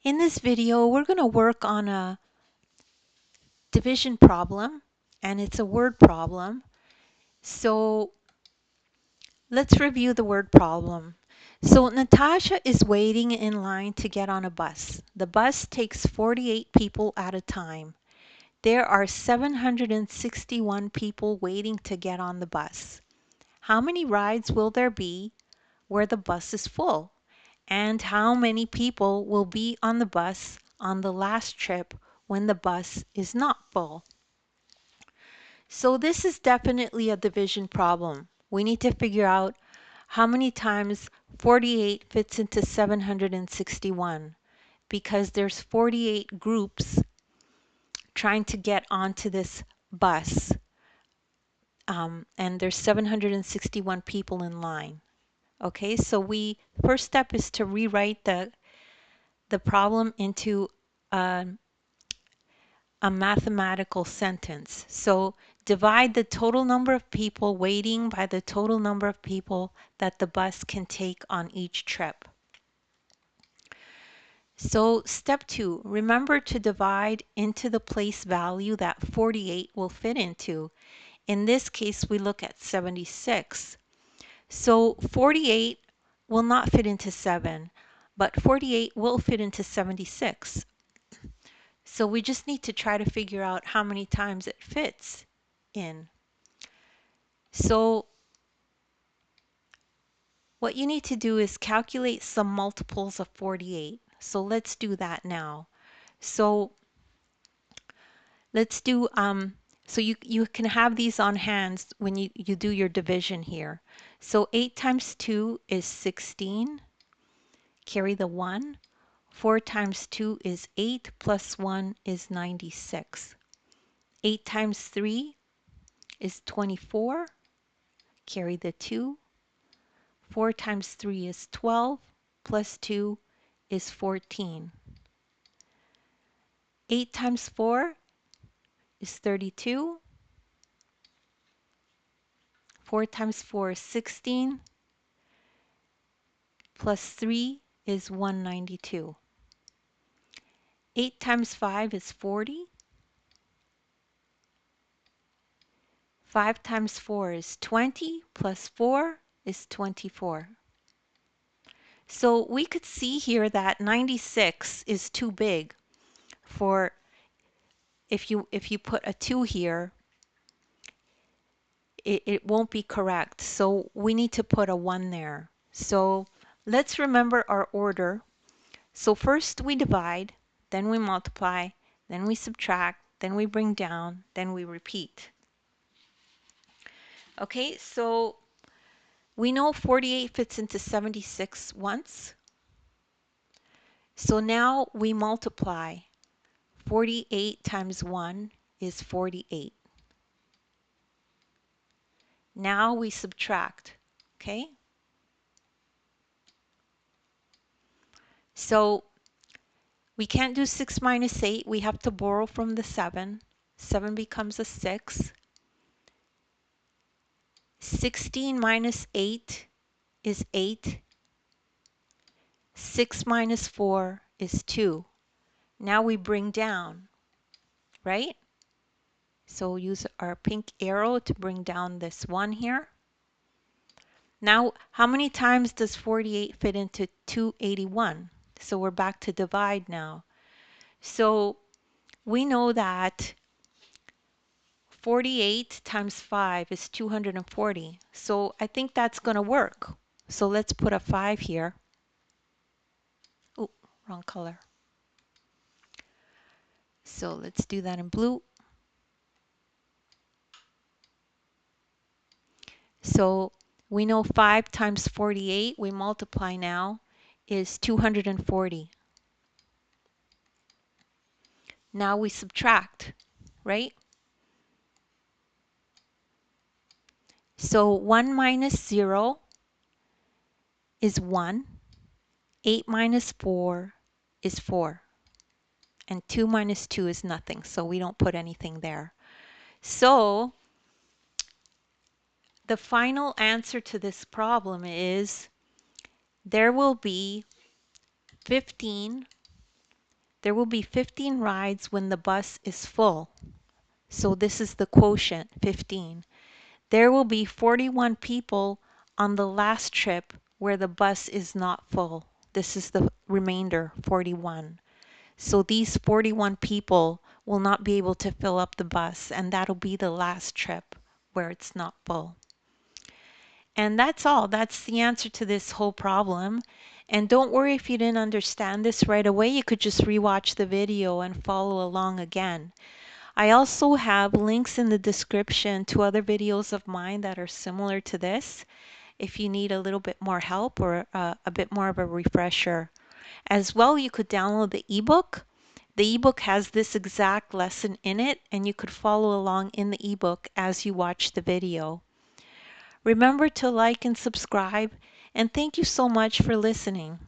In this video, we're going to work on a division problem, and it's a word problem. So let's review the word problem. So Natasha is waiting in line to get on a bus. The bus takes 48 people at a time. There are 761 people waiting to get on the bus. How many rides will there be where the bus is full? And how many people will be on the bus on the last trip when the bus is not full? So this is definitely a division problem. We need to figure out how many times 48 fits into 761 because there's 48 groups trying to get onto this bus, and there's 761 people in line. Okay, so first step is to rewrite the problem into a mathematical sentence. So divide the total number of people waiting by the total number of people that the bus can take on each trip. So step 2, remember to divide into the place value that 48 will fit into. In this case, we look at 76. So 48 will not fit into 7, but 48 will fit into 76. So we just need to try to figure out how many times it fits in. So what you need to do is calculate some multiples of 48. So let's do that now. So let's do, so you can have these on hand when you do your division here. So 8 times 2 is 16. Carry the 1. 4 times 2 is 8 plus 1 is 96. 8 times 3 is 24. Carry the 2. 4 times 3 is 12, plus 2 is 14. 8 times 4 is 32. 4 times 4 is 16, plus 3 is 192. 8 times 5 is 40. 5 times 4 is 20, plus 4 is 24. So we could see here that 96 is too big for, if you put a 2 here, it won't be correct. So we need to put a 1 there. So let's remember our order. So first we divide, then we multiply, then we subtract, then we bring down, then we repeat. Okay, so we know 48 fits into 76 once. So now we multiply. 48 times 1 is 48. Now we subtract, okay? So we can't do 6 minus 8. We have to borrow from the 7. 7 becomes a 6. 16 minus 8 is 8. 6 minus 4 is 2. Now we bring down, right? So use our pink arrow to bring down this 1 here. Now, how many times does 48 fit into 281? So we're back to divide now. So we know that 48 times 5 is 240. So I think that's going to work. So let's put a 5 here. Oh, wrong color. So let's do that in blue. So we know 5 times 48, we multiply now, is 240. Now we subtract, right? So 1 minus 0 is 1. 8 minus 4 is 4. And 2 minus 2 is nothing, so we don't put anything there. So the final answer to this problem is there will be 15 There will be 15 rides when the bus is full. So this is the quotient, 15. There will be 41 people on the last trip where the bus is not full. This is the remainder, 41. So these 41 people will not be able to fill up the bus, and that'll be the last trip where it's not full. And that's all. That's the answer to this whole problem. And don't worry if you didn't understand this right away. You could just rewatch the video and follow along again. I also have links in the description to other videos of mine that are similar to this if you need a little bit more help or a bit more of a refresher. As well, you could download the ebook. The ebook has this exact lesson in it, and you could follow along in the ebook as you watch the video. Remember to like and subscribe, and thank you so much for listening.